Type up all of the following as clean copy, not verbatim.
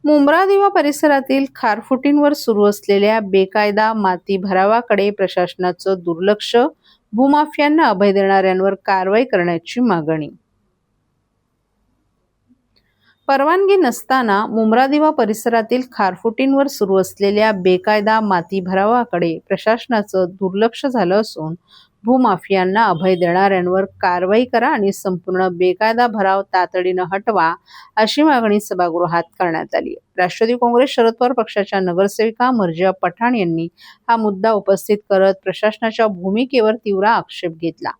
मुंब्रादेवा परिसरातील खारफुटींवर सुरू असलेल्या बेकायदा माती भरावाकडे प्रशासनाचं दुर्लक्ष, भूमाफियांना अभय देणाऱ्यांवर कारवाई करण्याची मागणी. परवानगी नसताना मुंब्रादेवा परिसरातील खारफुटींवर सुरू असलेल्या बेकायदा माती भरावाकडे प्रशासनाचं दुर्लक्ष झालं असून भूमाफियांना अभय देणाऱ्यांवर कारवाई करा आणि संपूर्ण बेकायदा भराव तातडीनं हटवा, अशी मागणी सभागृहात करण्यात आली. राष्ट्रवादी काँग्रेस शरद पवार पक्षाच्या नगरसेविका मर्जिया पठाण यांनी हा मुद्दा उपस्थित करत प्रशासनाच्या भूमिकेवर तीव्र आक्षेप घेतला.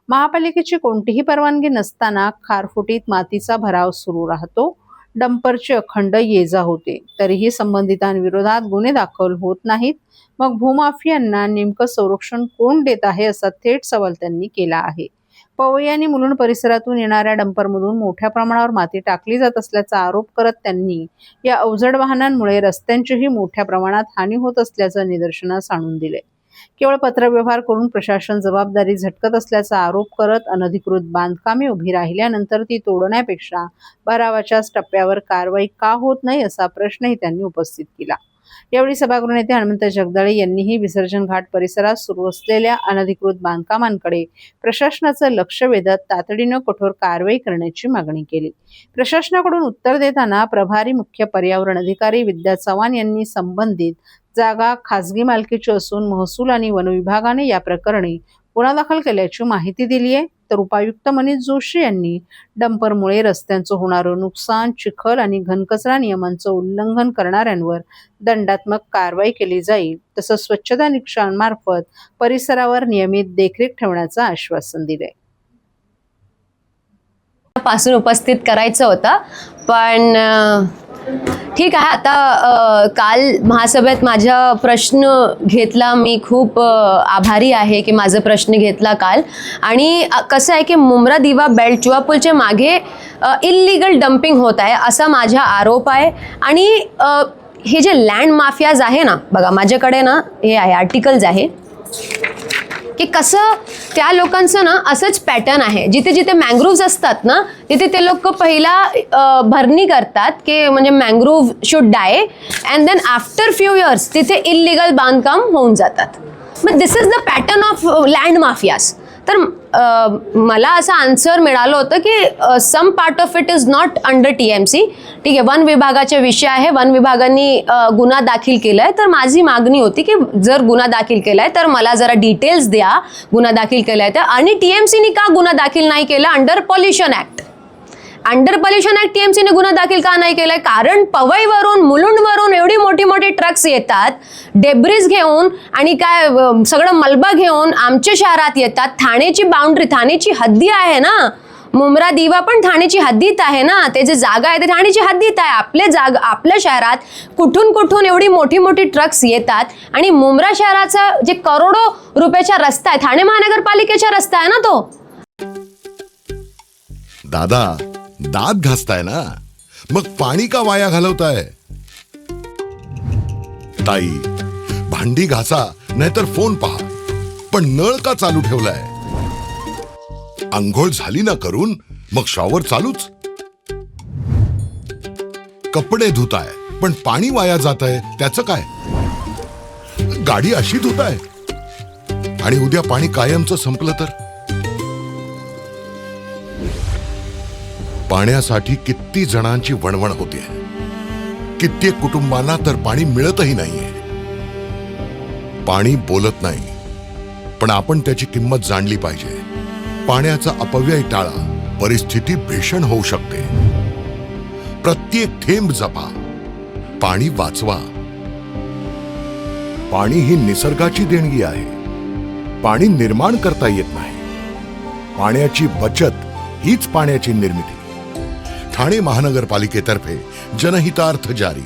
महापालिकेची कोणतीही परवानगी नसताना खारफुटीत मातीचा भराव सुरू राहतो. डंपरची अखंड ये-जा होते, तरीही संबंधितांविरोधात गुन्हे दाखल होत नाहीत. मग भूमाफियांना नेमकं संरक्षण कोण देत आहे, असा थेट सवाल त्यांनी केला आहे. पवई आणि मुलुंड परिसरातून येणाऱ्या डंपरमधून मोठ्या प्रमाणावर माती टाकली जात असल्याचा आरोप करत त्यांनी या अवजड वाहनांमुळे रस्त्यांचीही मोठ्या प्रमाणात हानी होत असल्याचं निदर्शनास आणून दिले. केवळ पत्रव्यवहार करून प्रशासन जबाबदारी झटकत असल्याचा आरोप करत अनधिकृत बांधकामे उभी राहिल्यानंतर ती तोडण्यापेक्षा भरावाच्याच टप्प्यावर कारवाई का होत नाही, असा प्रश्नही त्यांनी उपस्थित केला. यावेळी सभागृह नेते हनुमंत जगदाळे यांनीही विसर्जन घाट परिसरात सुरू असलेल्या अनधिकृत बांधकामांकडे प्रशासनाचं लक्ष वेधत तातडीनं कठोर कारवाई करण्याची मागणी केली. प्रशासनाकडून उत्तर देताना प्रभारी मुख्य पर्यावरण अधिकारी विद्या चव्हाण यांनी संबंधित जागा खासगी मालकीची असून महसूल आणि वन विभागाने या प्रकरणी गुन्हा दाखल केल्याची माहिती दिली आहे. तर उपायुक्त मनीष जोशी यांनी डंपरमुळे रस्त्यांचं होणारं नुकसान, चिखल आणि घनकचरा नियमांचं उल्लंघन करणाऱ्यांवर दंडात्मक कारवाई केली जाईल, तसंच स्वच्छता निरीक्षकांमार्फत परिसरावर नियमित देखरेख ठेवण्याचं आश्वासन दिलंय. पासून उपस्थित करायचं होतं, पण ठीक आहे. आता काल महासभेत माझा प्रश्न घेतला, मी खूप आभारी आहे की माझा प्रश्न घेतला काल. आणि कसं आहे की मुंब्रादेवा बेल्ट जुवा पूलच्या मागे इल्लीगल डम्पिंग होत आहे असा माझा आरोप आहे. आणि हे जे लँड माफियाज आहे ना, बघा माझ्याकडे ना हे आहे आर्टिकल्स आहे की कसं त्या लोकांचं ना असंच पॅटर्न आहे. जिथे जिथे मँग्रोव्ज असतात ना, तिथे ते लोक पहिला भरणी करतात की म्हणजे mangrove should die, and then after few years तिथे इल्लीगल बांधकाम होऊन जातात. मग this is the pattern of land mafias. तर मला असं आन्सर मिळालं होतं की some part of it is not under TMC. ठीक आहे, वन विभागाचा विषय आहे, वन विभागाने गुन्हा दाखल केलाय. तर माझी मागणी होती की जर गुन्हा दाखल केलाय तर मला जरा डिटेल्स द्या, गुन्हा दाखल केलाय तर. आणि TMCने का गुन्हा दाखल नाही केला under pollution act? Under pollution act TMCने गुन्हा दाखल का नाही केलाय? कारण पवईवरून मुलुंडवरून एवढी मोठी मोठी ट्रक्स येतात डेब्रिज घेऊन आणि काय सगळं मलबा घेऊन आमच्या शहरात येतात. ठाण्याची बाउंड्री, ठाण्याची हद्दी आहे ना, मुंब्रादेवा पण ठाण्याची हद्दीत आहे ना, ते जे जागा आहे ते ठाण्याची हद्दीत आहे. आपल्या शहरात कुठून कुठून एवढी मोठी मोठी ट्रक्स येतात. आणि मुंब्रा शहराचा जे करोडो रुपयाचा रस्ता आहे, ठाणे महानगरपालिकेचा रस्ता आहे ना तो. दादा दात घासताय ना, मग पाणी का वाया घालवताय? ताई भांडी घासा नाहीतर फोन पहा, पण नळ का चालू ठेवलाय? अंघोळ झाली ना करून, मग शॉवर चालूच. कपडे धुताय पण पाणी वाया जात आहे, त्याचं काय? गाडी अशी धुताय आणि उद्या पाणी कायमचं संपलं तर? पाण्यासाठी किती जणांची वणवण होते, कित्येक कुटुंबांना तर पाणी मिळतही नाहीये. पाणी बोलत नाही, पण आपण त्याची किंमत जाणली पाहिजे. पाण्याचा अपव्यय टाळा, परिस्थिती भीषण होऊ शकते. प्रत्येक थेंब जपा, पाणी वाचवा. पाणी ही निसर्गाची देणगी आहे, पाणी निर्माण करता येत नाही. पाण्याची बचत हीच पाण्याची निर्मिती. ठाणे महानगरपालिकेतर्फे जनहितार्थ जारी.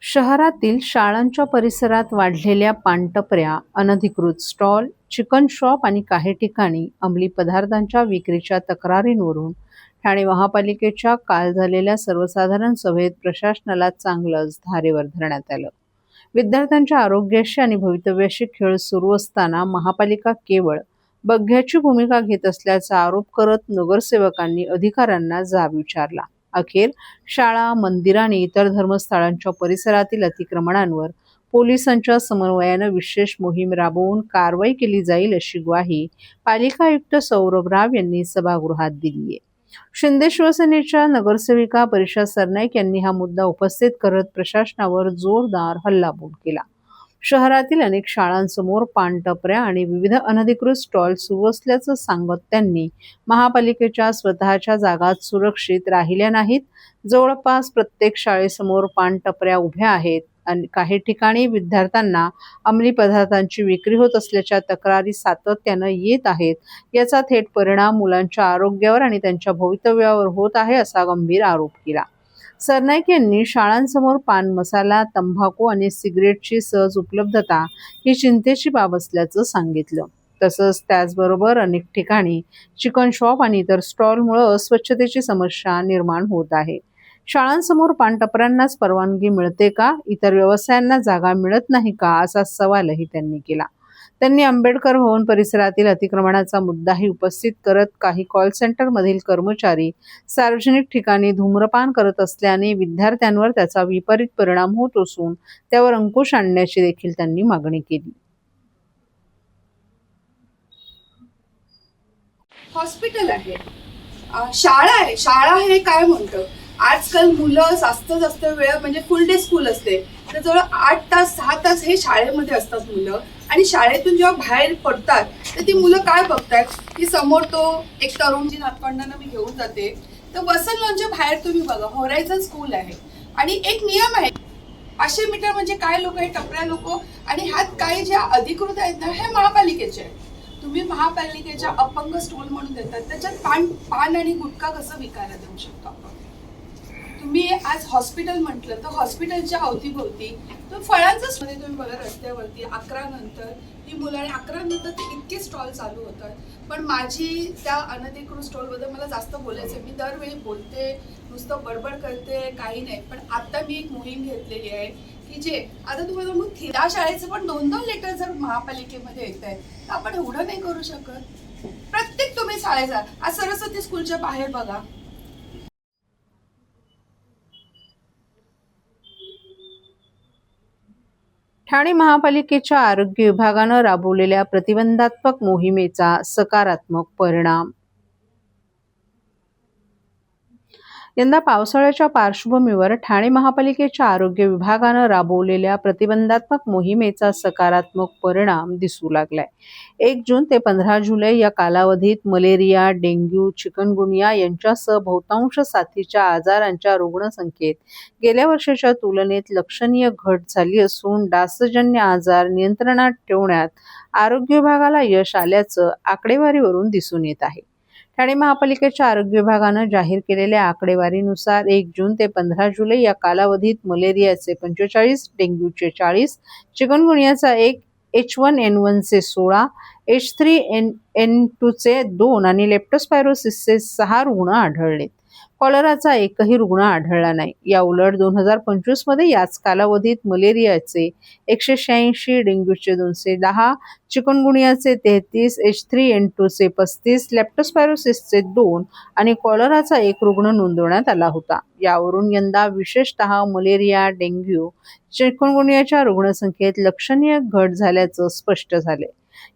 शहरातील शाळांच्या परिसरात वाढलेल्या पानटपऱ्या, अनधिकृत स्टॉल, चिकन शॉप आणि काही ठिकाणी अंमली पदार्थांच्या विक्रीच्या तक्रारींवरून ठाणे महापालिकेच्या काल झालेल्या सर्वसाधारण सभेत प्रशासनाला चांगलंच धारेवर धरण्यात आलं. विद्यार्थ्यांच्या आरोग्याशी आणि भवितव्याशी खेळ सुरू असताना महापालिका केवळ बघ्याची भूमिका घेत असल्याचा आरोप करत नगरसेवकांनी अधिकाऱ्यांना जाब विचारला. अखेर शाळा, मंदिर आणि इतर धर्मस्थळांच्या परिसरातील अतिक्रमणांवर पोलिसांच्या समन्वयानं विशेष मोहीम राबवून कारवाई केली जाईल अशी ग्वाही पालिका आयुक्त सौरभ राव यांनी सभागृहात दिली आहे. शिंदे शिवसेनेच्या नगरसेविका परीक्षा सरनाईक यांनी हा मुद्दा उपस्थित करत प्रशासनावर जोरदार हल्लाबोल केला. शहरातील अनेक शाळांसमोर पानटपऱ्या आणि विविध अनधिकृत स्टॉल सुरू असल्याचं सांगत त्यांनी महापालिकेच्या स्वतःच्या जागा सुरक्षित राहिल्या नाहीत. जवळपास प्रत्येक शाळेसमोर पानटपऱ्या उभ्या आहेत आणि काही ठिकाणी विद्यार्थ्यांना अंमली पदार्थांची विक्री होत असल्याच्या तक्रारी सातत्यानं येत आहेत. याचा थेट परिणाम मुलांच्या आरोग्यावर आणि त्यांच्या भवितव्यावर होत आहे असा गंभीर आरोप केला. सरनाईक यांनी शाळांसमोर पान मसाला, तंबाखू आणि सिगरेटची सहज उपलब्धता ही चिंतेची बाब असल्याचं सांगितलं. तसंच त्याचबरोबर अनेक ठिकाणी चिकन शॉप आणि इतर स्टॉलमुळे अस्वच्छतेची समस्या निर्माण होत आहे. शाळांसमोर पानटपऱ्यांनाच परवानगी मिळते का? इतर व्यवसायांना जागा मिळत नाही का? असा सवालही त्यांनी केला. त्यांनी आंबेडकर भवन परिसरातील अतिक्रमणाचा मुद्दाही उपस्थित करत काही कॉल सेंटरमधील कर्मचारी सार्वजनिक ठिकाणी धूम्रपान करत असल्याने विद्यार्थ्यांवर त्याचा विपरीत परिणाम होत असून त्यावर अंकुश आणण्याची देखील त्यांनी मागणी केली. हॉस्पिटल आहे, शाळा आहे. शाळा हे काय म्हणतं, आजकाल मुलं जास्त वेळ म्हणजे फुल डे स्कूल असते, तर जवळ 8 तास 6 तास हे शाळेमध्ये असतात मुलं. आणि शाळेतून जेव्हा बाहेर पडतात तर ती मुलं काय बघतात की समोर तो एक तरुणजी नातवंडांना मी घेऊन जाते, तर वसंत लॉनच्या बाहेर तुम्ही बघा होरायझन स्कूल आहे आणि एक नियम आहे 500 मीटर म्हणजे काय लोक हे टपऱ्या लोक आणि ह्यात काही ज्या अधिकृत आहेत ना हे महापालिकेचे आहेत. तुम्ही महापालिकेच्या अपंग स्टॉल म्हणून देतात, त्याच्यात पान आणि गुटखा कसं विकायला देऊ शकतो आपण? तुम्ही आज हॉस्पिटल म्हटलं तर हॉस्पिटलच्या अवतीभोवती तर फळांचं तुम्ही बघा रस्त्यावरती 11 नंतर ही मुलं आणि 11 नंतर ते इतके स्टॉल चालू होतात. पण माझी त्या अनधिकृत स्टॉलबद्दल मला जास्त बोलायचं, मी दरवेळी बोलते, नुसतं बडबड करते, काही नाही. पण आता मी एक मोहीम घेतलेली आहे की जे आता तुम्हाला मग त्या शाळेचं पण 2-2 लेटर जर महापालिकेमध्ये येत आहे तर आपण एवढं नाही करू शकत. प्रत्येक तुम्ही शाळेचा आज सरस्वती स्कूलच्या बाहेर बघा. ठाणे महापालिकेच्या आरोग्य विभागानं राबवलेल्या प्रतिबंधात्मक मोहिमेचा सकारात्मक परिणाम. यंदा पावसाळ्याच्या पार्श्वभूमीवर ठाणे महापालिकेच्या आरोग्य विभागानं राबवलेल्या प्रतिबंधात्मक मोहिमेचा सकारात्मक परिणाम दिसू लागलाय. 1 जून ते 15 जुलै या कालावधीत मलेरिया, डेंग्यू, चिकनगुनिया यांच्यासह बहुतांश साथीच्या आजारांच्या रुग्णसंख्येत गेल्या वर्षाच्या तुलनेत लक्षणीय घट झाली असून डासजन्य आजार नियंत्रणात ठेवण्यात आरोग्य विभागाला यश आल्याचं आकडेवारीवरून दिसून येत आहे. ठाणे महापालिकेच्या आरोग्य विभागानं जाहीर केलेल्या आकडेवारीनुसार 1 जून ते 15 जुलै या कालावधीत मलेरियाचे 45, डेंग्यूचे 40, चिकनगुनियाचा 1, H1N1चे 16, H3N2चे 2 आणि लेप्टोस्पायरोसिसचे 6 रुग्ण आढळलेत. कॉलराचा एकही रुग्ण आढळला नाही. या उलट 2025 मध्ये याच कालावधीत मलेरियाचे 186, डेंग्यूचे 210, चिकनगुनियाचे 33, H3N2चे 35, लेप्टोस्पायरोसिसचे 2 आणि कॉलराचा 1 रुग्ण नोंदवण्यात आला होता. यावरून यंदा विशेषतः मलेरिया, डेंग्यू, चिकनगुनियाच्या रुग्णसंख्येत लक्षणीय घट झाल्याचं स्पष्ट झाले.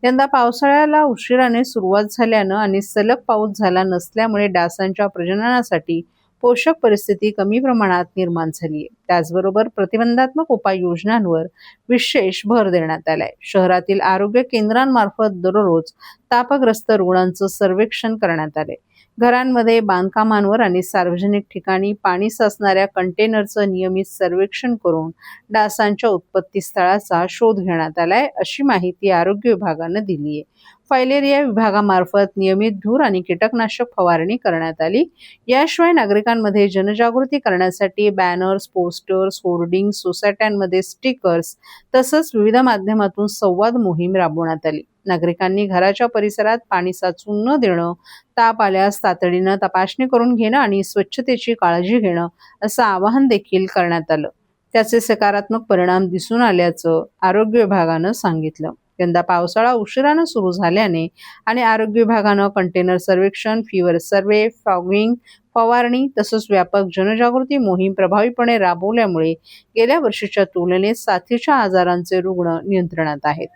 यंदा पावसाळ्याला उशिराने सुरुवात झाल्यानं आणि सलग पाऊस झाला नसल्यामुळे डासांच्या प्रजननासाठी पोषक परिस्थिती कमी प्रमाणात निर्माण झाली आहे. त्याचबरोबर प्रतिबंधात्मक उपाययोजनांवर विशेष भर देण्यात आलाय. शहरातील आरोग्य केंद्रांमार्फत दररोज तापग्रस्त रुग्णांचं सर्वेक्षण करण्यात आले. घरांमध्ये, बांधकामांवर आणि सार्वजनिक ठिकाणी पाणी साचणाऱ्या कंटेनरचं नियमित सर्वेक्षण करून डासांच्या उत्पत्ती स्थळाचा शोध घेण्यात आलाय, अशी माहिती आरोग्य विभागानं दिली आहे. फायलेरिया विभागामार्फत नियमित धूर आणि कीटकनाशक फवारणी करण्यात आली. याशिवाय नागरिकांमध्ये जनजागृती करण्यासाठी बॅनर्स, पोस्टर्स, होर्डिंग, सोसायट्यांमध्ये स्टिकर्स तसंच विविध माध्यमातून संवाद मोहीम राबवण्यात आली. नागरिकांनी घराच्या परिसरात पाणी साचून न देणं, ताप आल्यास तातडीनं तपासणी करून घेणं आणि स्वच्छतेची काळजी घेणं असं आवाहन देखील करण्यात आलं. त्याचे सकारात्मक परिणाम दिसून आल्याचं आरोग्य विभागानं सांगितलं. यंदा पावसाळा उशिरानं सुरू झाल्याने आणि आरोग्य विभागानं कंटेनर सर्वेक्षण, फिवर सर्वे, फॉगिंग, फवारणी तसंच व्यापक जनजागृती मोहीम प्रभावीपणे राबवल्यामुळे गेल्या वर्षीच्या तुलनेत साथीच्या आजारांचे रुग्ण नियंत्रणात आहेत.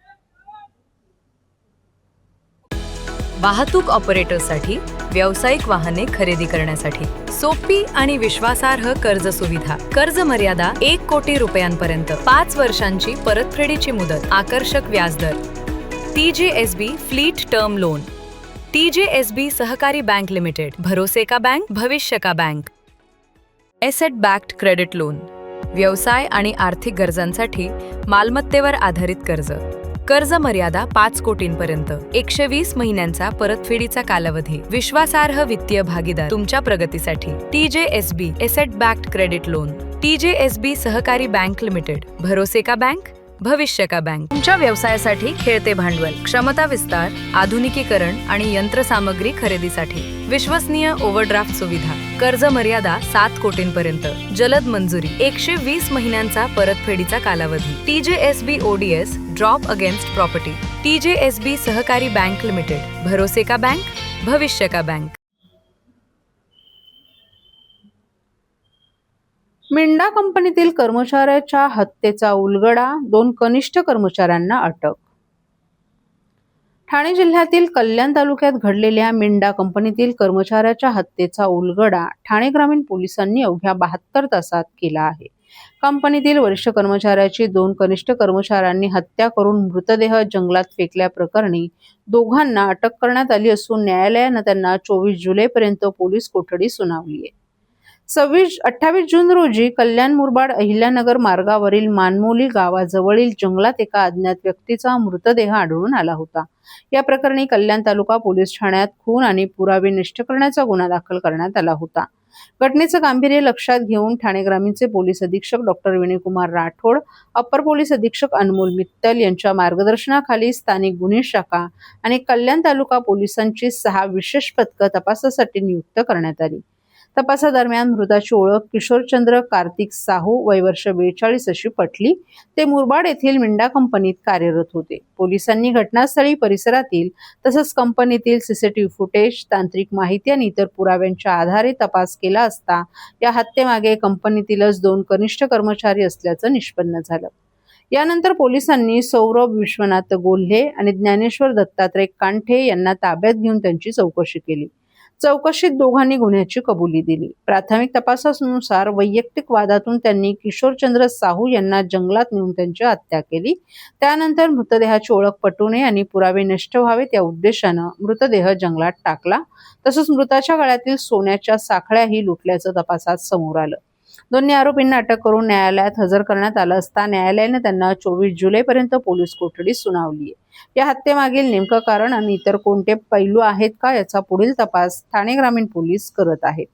वाहतूक ऑपरेटरसाठी व्यावसायिक वाहने खरेदी करण्यासाठी सोपी आणि विश्वासार्ह कर्ज सुविधा. कर्ज मर्यादा 1 कोटी रुपयांपर्यंत, 5 वर्षांची परतफेडीची मुदत, आकर्षक व्याजदर. TJSB fleet term loan. TJSB सहकारी बँक लिमिटेड. भरोसे का बैंक, भविष्य का bank. Asset backed credit loan. व्यवसाय आणि आर्थिक गरजांसाठी मालमत्तेवर आधारित कर्ज. कर्ज मर्यादा 5 कोटींपर्यंत, 120 महिन्यांचा परतफेडीचा कालावधी. विश्वासार्ह वित्तीय भागीदार तुमच्या प्रगतीसाठी. TJSB asset backed credit loan. TJSB सहकारी बँक लिमिटेड. भरोसे का बैंक, भविष्य का बैंक. तुमच्या व्यवसायासाठी खेळते भांडवल, क्षमता विस्तार, आधुनिकीकरण आणि यंत्रसामग्री खरेदीसाठी विश्वसनीय ओव्हरड्राफ्ट सुविधा. कर्ज मर्यादा 7 कोटींपर्यंत, जलद मंजुरी, 120 महिन्यांचा परतफेडीचा कालावधी. TJSB ODS drop against property. TJSB सहकारी बँक लिमिटेड. भरोसे का बैंक, भविष्य का बैंक. मिंडा कंपनीतील कर्मचाऱ्याच्या हत्येचा उलगडा, 2 कनिष्ठ कर्मचाऱ्यांना अटक. ठाणे जिल्ह्यातील कल्याण तालुक्यात घडलेल्या मिंडा कंपनीतील कर्मचाऱ्याच्या हत्येचा उलगडा ठाणे ग्रामीण पोलिसांनी अवघ्या 72 तासात केला आहे. कंपनीतील वरिष्ठ कर्मचाऱ्याची 2 कनिष्ठ कर्मचाऱ्यांनी हत्या करून मृतदेह जंगलात फेकल्याप्रकरणी दोघांना अटक करण्यात आली असून न्यायालयानं त्यांना 24 जुलैपर्यंत पोलीस कोठडी सुनावली आहे. 28 जून रोजी कल्याण मुरबाड अहिल्यानगर मार्गावरील मानमोली गावाजवळील जंगलात एका अज्ञात व्यक्तीचा मृतदेह आढळून आला होता. या प्रकरणी कल्याण तालुका पोलीस ठाण्यात खून आणि पुरावे नष्ट करण्याचा गुन्हा दाखल करण्यात आला होता. घटनेचं गांभीर्य लक्षात घेऊन ठाणे ग्रामीणचे पोलीस अधीक्षक doctor Vinaykumar Rathod, upper police अधीक्षक अनमोल मित्तल यांच्या मार्गदर्शनाखाली स्थानिक गुन्हे शाखा आणि कल्याण तालुका पोलिसांची 6 विशेष पथकं तपासासाठी नियुक्त करण्यात आली. तपासादरम्यान मृताची ओळख किशोरचंद्र कार्तिक साहू, वय वर्ष 42 अशी पटली. ते मुरबाड येथील मिंडा कंपनीत कार्यरत होते. पोलिसांनी घटनास्थळी, परिसरातील तसंच कंपनीतील सीसीटीव्ही फुटेज, तांत्रिक माहिती आणि इतर पुराव्यांच्या आधारे तपास केला असता या हत्येमागे कंपनीतीलच 2 कनिष्ठ कर्मचारी असल्याचं निष्पन्न झालं. यानंतर पोलिसांनी सौरभ विश्वनाथ गोल्हे आणि ज्ञानेश्वर दत्तात्रय कांठे यांना ताब्यात घेऊन त्यांची चौकशी केली. चौकशीत दोघांनी गुन्ह्याची कबुली दिली. प्राथमिक तपासानुसार वैयक्तिक वादातून त्यांनी किशोरचंद्र साहू यांना जंगलात नेऊन त्यांची हत्या केली. त्यानंतर मृतदेहाची ओळख पटू नये आणि पुरावे नष्ट व्हावेत या उद्देशानं मृतदेह जंगलात टाकला. तसंच मृताच्या गळ्यातील सोन्याच्या साखळ्याही लुटल्याचं तपासात समोर आलं. दोन्ही आरोपींना अटक करून न्यायालयात हजर करण्यात आलं असता न्यायालयाने त्यांना 24 जुलैपर्यंत पोलीस कोठडी सुनावली आहे. या हत्येमागील नेमकं कारण आणि इतर कोणते पैलू आहेत का याचा पुढील तपास ठाणे ग्रामीण पोलीस करत आहेत.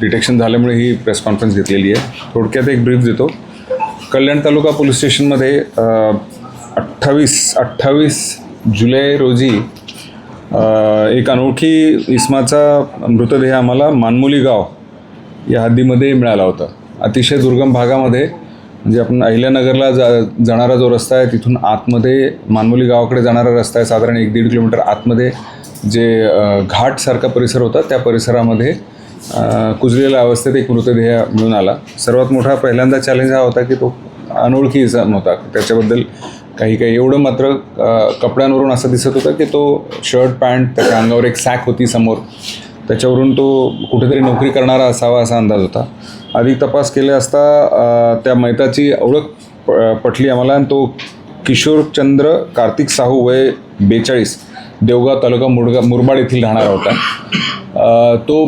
डिटेक्शन झाल्यामुळे ही प्रेस कॉन्फरन्स घेतलेली आहे. थोडक्यात एक ब्रीफ देतो. कल्याण तालुका पोलीस स्टेशनमध्ये 28 जुलै रोजी एक अनोळखी इसमाचा मृतदेह आम्हाला मानमोली गाव या हद्दीमध्ये मिळाला होता. अतिशय दुर्गम भागामध्ये, म्हणजे आपण अहिल्यानगरला जाणारा जो रस्ता आहे तिथून आतमध्ये मानमोली गावाकडे जाणारा रस्ता आहे, साधारण 1-1.5 किलोमीटर आतमध्ये जे घाटसारखा परिसर होता त्या परिसरामध्ये कुजलेल्या अवस्थेत एक मृतदेह मिळून आला. सर्वात मोठा पहिल्यांदा चॅलेंज हा होता की तो अनोळखी इसम होता. त्याच्याबद्दल काही एवढं मात्र कपड्यांवरून असं दिसत होतं की तो शर्ट पॅन्ट, त्याच्या अंगावर एक सॅक होती समोर, त्याच्यावरून तो कुठेतरी नोकरी करणारा असावा असा अंदाज होता. अधिक तपास केले असता त्या मैताची ओळख पटली आम्हाला आणि तो किशोरचंद्र कार्तिक साहू, वय 42, देवगाव तालुका मुरबाड येथील राहणारा होता. तो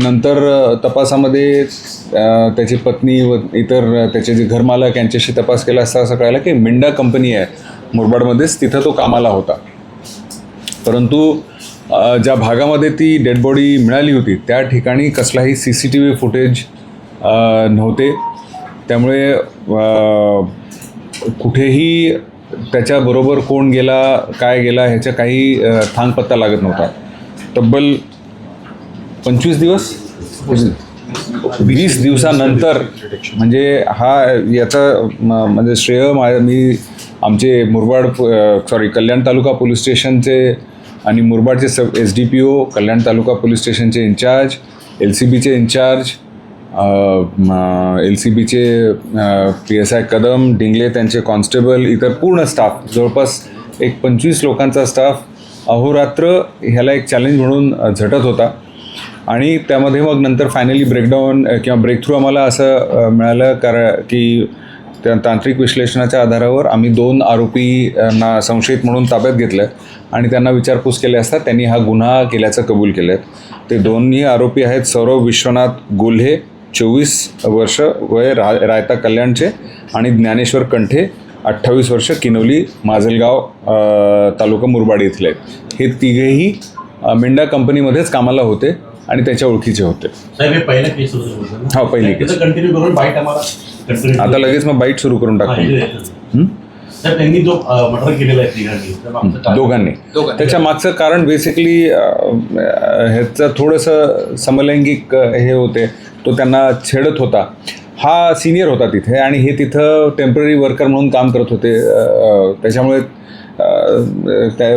नंतर तपासामध्ये त्याची पत्नी व इतर त्याचे जे घरमालक यांच्याशी तपास केला असता असं कळालं की मिंडा कंपनी आहे मुरबाडमध्येच, तिथं तो कामाला होता. परंतु ज्या भागामध्ये ती डेड बॉडी मिळाली होती त्या ठिकाणी कसलाही CCTV फुटेज नव्हते. त्यामुळे कुठेही त्याच्याबरोबर कोण गेला, काय गेला ह्याचा काही थांगपत्ता लागत नव्हता. तब्बल 25 दिवस 20 दिवसानंतर म्हणजे याचा म्हणजे श्रेय मी आमचे कल्याण तालुका पोलीस स्टेशनचे आणि मुरबाडचे SDPO, कल्याण तालुका पोलीस स्टेशनचे इन्चार्ज, LCBचे इन्चार्ज, LCBचे PSI कदम, डिंगले त्यांचे कॉन्स्टेबल, इतर पूर्ण स्टाफ, जवळपास एक 25 लोकांचा स्टाफ अहोरात्र ह्याला एक चॅलेंज म्हणून झटत होता. आणि त्यामध्ये मग नंतर फायनली ब्रेकडाऊन किंवा ब्रेकथ्रू आम्हाला असं मिळालं की त्या तांत्रिक विश्लेषणाच्या आधारावर आम्ही 2 आरोपींना संशयित म्हणून ताब्यात घेतलं आणि त्यांना विचारपूस केली असता त्यांनी हा गुन्हा केल्याचं कबूल केलं आहे. ते दोन्ही आरोपी आहेत सौरव विश्वनाथ गोल्हे 24 वर्ष वय रायता कल्याणचे आणि ज्ञानेश्वर कंठे 28 वर्ष किनवली माजलगाव तालुका मुरबाड इथले. हे तिघेही मिंडा कंपनीमध्येच कामाला होते आणि त्याच्या ओळखीचे होते. हा पहिली केस. आता लगेच मग बाईट सुरू करून टाकतो. दोघांनी. त्याच्या मागचं कारण बेसिकली ह्याचं थोडंसं समलैंगिक हे होते. तो त्यांना छेडत होता. हा सिनियर होता तिथे आणि हे तिथं टेम्पररी वर्कर म्हणून काम करत होते. त्याच्यामुळे त्या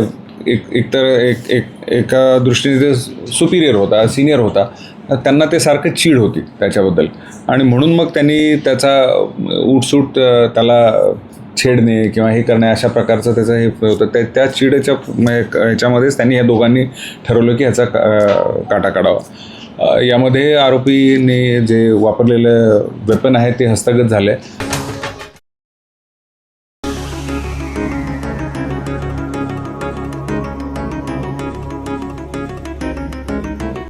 एका दृष्टीने ते सुपिरियर होता, सिनियर होता. त्यांना ते सारखं चीड होती त्याच्याबद्दल आणि म्हणून मग त्यांनी त्याचा उठसूट त्याला छेडणे किंवा हे करणे अशा प्रकारचं त्याचं हे होतं. त्या चिडेच्या ह्याच्यामध्येच त्यांनी या दोघांनी ठरवलं की ह्याचा काटा काढावा. यामध्ये आरोपीने जे वापरलेलं वेपन आहे ते हस्तगत झाले.